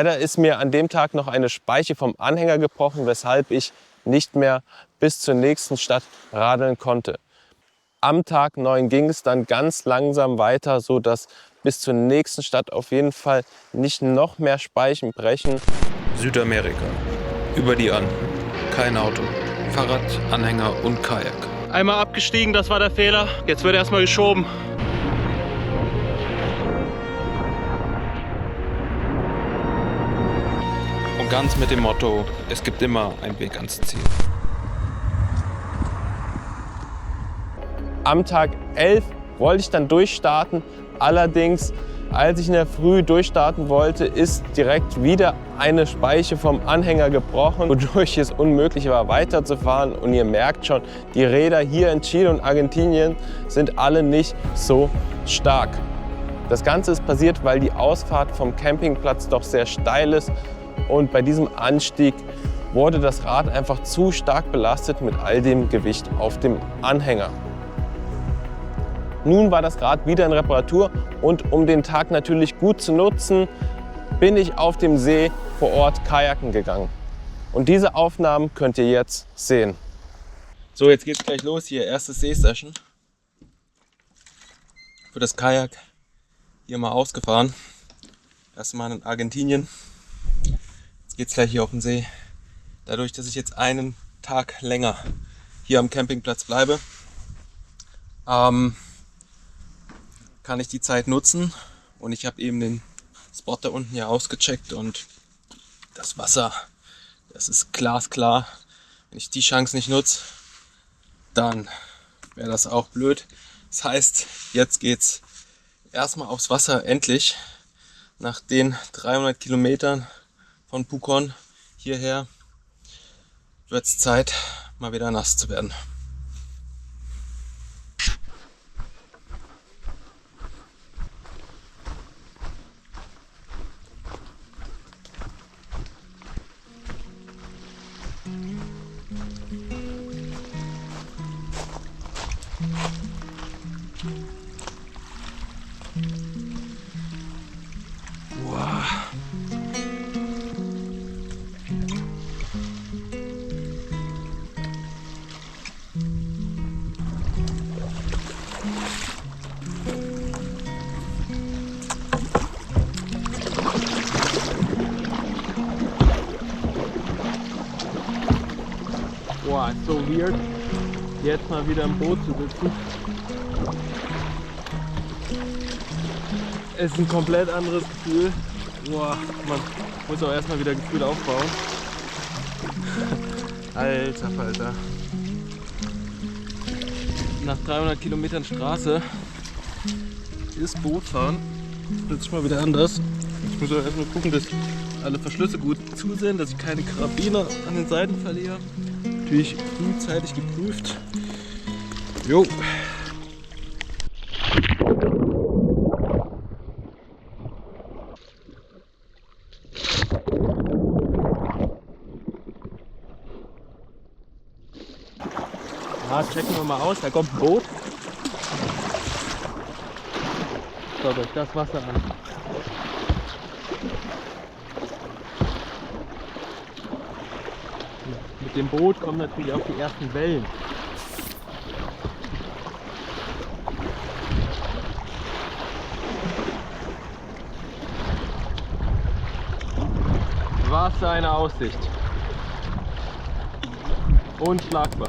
Leider ist mir an dem Tag noch eine Speiche vom Anhänger gebrochen, weshalb ich nicht mehr bis zur nächsten Stadt radeln konnte. Am Tag 9 ging es dann ganz langsam weiter, sodass bis zur nächsten Stadt auf jeden Fall nicht noch mehr Speichen brechen. Südamerika. Über die Anden. Kein Auto. Fahrrad, Anhänger und Kajak. Einmal abgestiegen, das war der Fehler. Jetzt wird erstmal geschoben. Und ganz mit dem Motto, es gibt immer einen Weg ans Ziel. Am Tag 11 wollte ich dann durchstarten. Allerdings, als ich in der Früh durchstarten wollte, ist direkt wieder eine Speiche vom Anhänger gebrochen, wodurch es unmöglich war, weiterzufahren. Und ihr merkt schon, die Räder hier in Chile und Argentinien sind alle nicht so stark. Das Ganze ist passiert, weil die Ausfahrt vom Campingplatz doch sehr steil ist. Und bei diesem Anstieg wurde das Rad einfach zu stark belastet mit all dem Gewicht auf dem Anhänger. Nun war das Rad wieder in Reparatur und um den Tag natürlich gut zu nutzen, bin ich auf dem See vor Ort kajaken gegangen. Und diese Aufnahmen könnt ihr jetzt sehen. So, jetzt geht's gleich los hier. Erste See-Session. Für das Kajak hier mal ausgefahren. Erste Mal in Argentinien. Jetzt geht's gleich hier auf den See. Dadurch, dass ich jetzt einen Tag länger hier am Campingplatz bleibe, kann ich die Zeit nutzen, und ich habe eben den Spot da unten hier ausgecheckt und das Wasser, das ist glasklar. Wenn ich die Chance nicht nutze, dann wäre das auch blöd. Das heißt, jetzt geht's erstmal aufs Wasser, endlich. Nach den 300 Kilometern von Pucón hierher wird es Zeit, mal wieder nass zu werden. Boah, ist so weird, jetzt mal wieder im Boot zu sitzen. Es ist ein komplett anderes Gefühl. Boah, man muss auch erstmal wieder Gefühl aufbauen. Alter Falter. Nach 300 Kilometern Straße ist Bootfahren plötzlich mal wieder anders. Ich muss auch erstmal gucken, dass alle Verschlüsse gut zu sind, dass ich keine Karabiner an den Seiten verliere. Natürlich frühzeitig geprüft. Jo. Ja, checken wir mal aus. Da kommt ein Boot. Schaut euch das Wasser an. Mit dem Boot kommen natürlich auch die ersten Wellen. Was für eine Aussicht. Unschlagbar.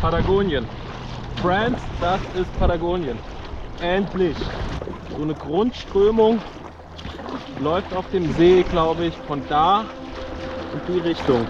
Patagonien. France, das ist Patagonien. Endlich. So eine Grundströmung läuft auf dem See, glaube ich, von da in die Richtung.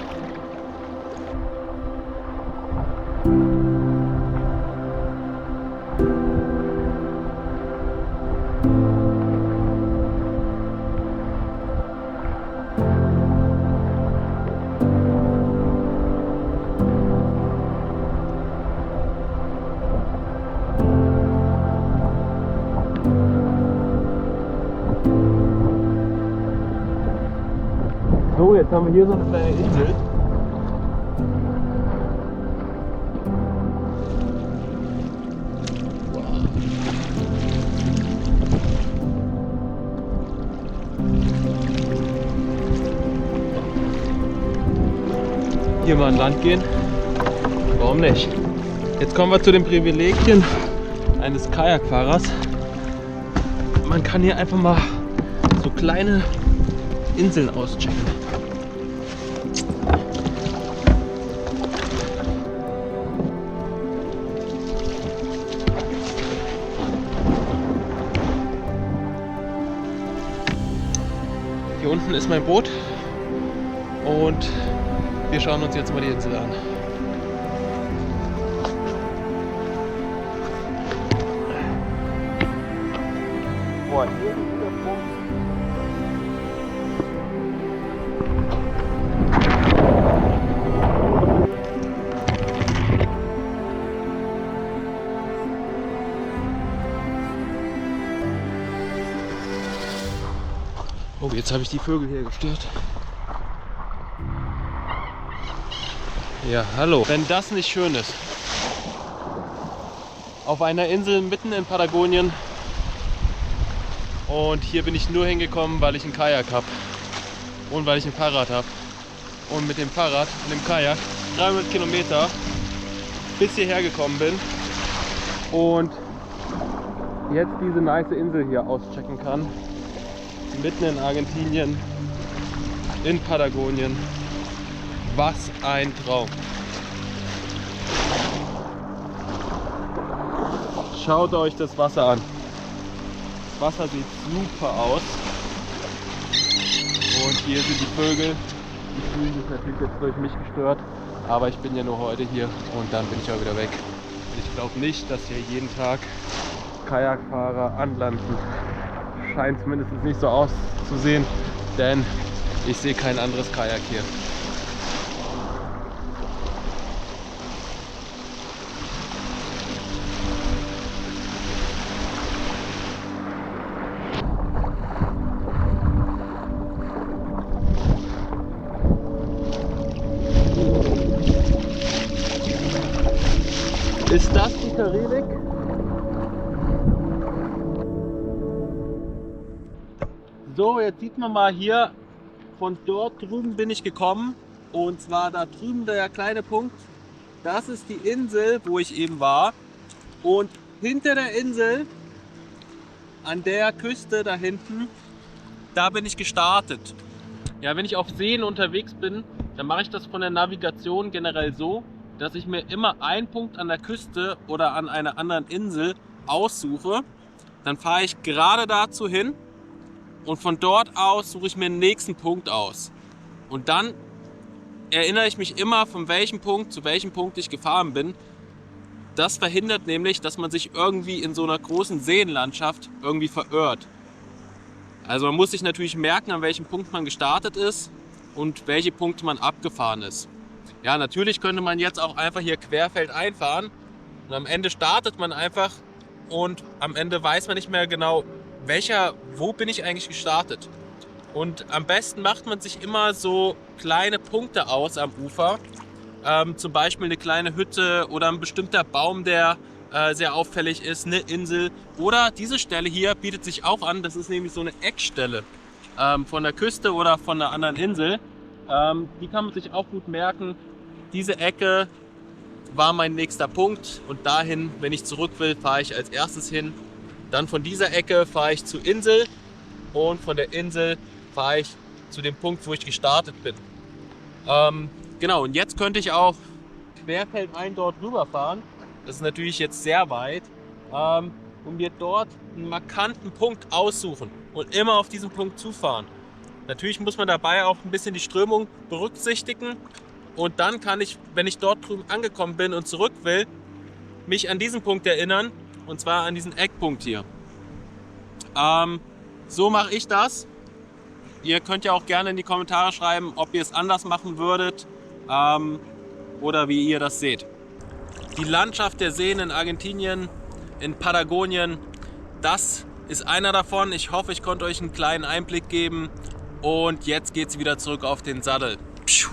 So, jetzt haben wir hier so eine kleine Insel. Wow. hier mal an Land gehen. Warum nicht? Jetzt kommen wir zu den Privilegien eines Kajakfahrers. Man kann hier einfach mal so kleine Inseln auschecken. Hier unten ist mein Boot und wir schauen uns jetzt mal die Insel an. Boah, hier ist wieder Punkt. Oh, jetzt habe ich die Vögel hier gestört. Ja, hallo. Wenn das nicht schön ist. Auf einer Insel mitten in Patagonien. Und hier bin ich nur hingekommen, weil ich ein Kajak habe. Und weil ich ein Fahrrad habe. Und mit dem Fahrrad und dem Kajak 300 Kilometer bis hierher gekommen bin. Und jetzt diese nice Insel hier auschecken kann. Mitten in Argentinien, in Patagonien. Was ein Traum. Schaut euch das Wasser an. Das Wasser sieht super aus. Und hier sind die Vögel. Die fühlen sich natürlich jetzt durch mich gestört. Aber ich bin ja nur heute hier und dann bin ich auch wieder weg. Und ich glaube nicht, dass hier jeden Tag Kajakfahrer anlanden. Scheint zumindest nicht so auszusehen, denn ich sehe kein anderes Kajak hier. Ist das die Karibik? So, jetzt sieht man mal hier, von dort drüben bin ich gekommen. Und zwar da drüben der kleine Punkt. Das ist die Insel, wo ich eben war. Und hinter der Insel, an der Küste da hinten, da bin ich gestartet. Ja, wenn ich auf Seen unterwegs bin, dann mache ich das von der Navigation generell so, dass ich mir immer einen Punkt an der Küste oder an einer anderen Insel aussuche. Dann fahre ich gerade dazu hin. Und von dort aus suche ich mir den nächsten Punkt aus. Und dann erinnere ich mich immer, von welchem Punkt zu welchem Punkt ich gefahren bin. Das verhindert nämlich, dass man sich irgendwie in so einer großen Seenlandschaft irgendwie verirrt. Also man muss sich natürlich merken, an welchem Punkt man gestartet ist und welche Punkte man abgefahren ist. Ja, natürlich könnte man jetzt auch einfach hier querfeldein fahren und am Ende startet man einfach und am Ende weiß man nicht mehr genau, wo bin ich eigentlich gestartet? Und am besten macht man sich immer so kleine Punkte aus am Ufer. Zum Beispiel eine kleine Hütte oder ein bestimmter Baum, der sehr auffällig ist, eine Insel. Oder diese Stelle hier bietet sich auch an, das ist nämlich so eine Eckstelle von der Küste oder von einer anderen Insel. Die kann man sich auch gut merken. Diese Ecke war mein nächster Punkt und dahin, wenn ich zurück will, fahre ich als erstes hin. Dann von dieser Ecke fahre ich zur Insel und von der Insel fahre ich zu dem Punkt, wo ich gestartet bin. Genau, und jetzt könnte ich auch querfeldein dort rüber fahren. Das ist natürlich jetzt sehr weit. Und mir dort einen markanten Punkt aussuchen und immer auf diesen Punkt zufahren. Natürlich muss man dabei auch ein bisschen die Strömung berücksichtigen. Und dann kann ich, wenn ich dort drüben angekommen bin und zurück will, mich an diesen Punkt erinnern. Und zwar an diesen Eckpunkt hier. So mache ich das. Ihr könnt ja auch gerne in die Kommentare schreiben, ob ihr es anders machen würdet oder wie ihr das seht. Die Landschaft der Seen in Argentinien, in Patagonien, das ist einer davon. Ich hoffe, ich konnte euch einen kleinen Einblick geben. Und jetzt geht es wieder zurück auf den Sattel. Pschuh.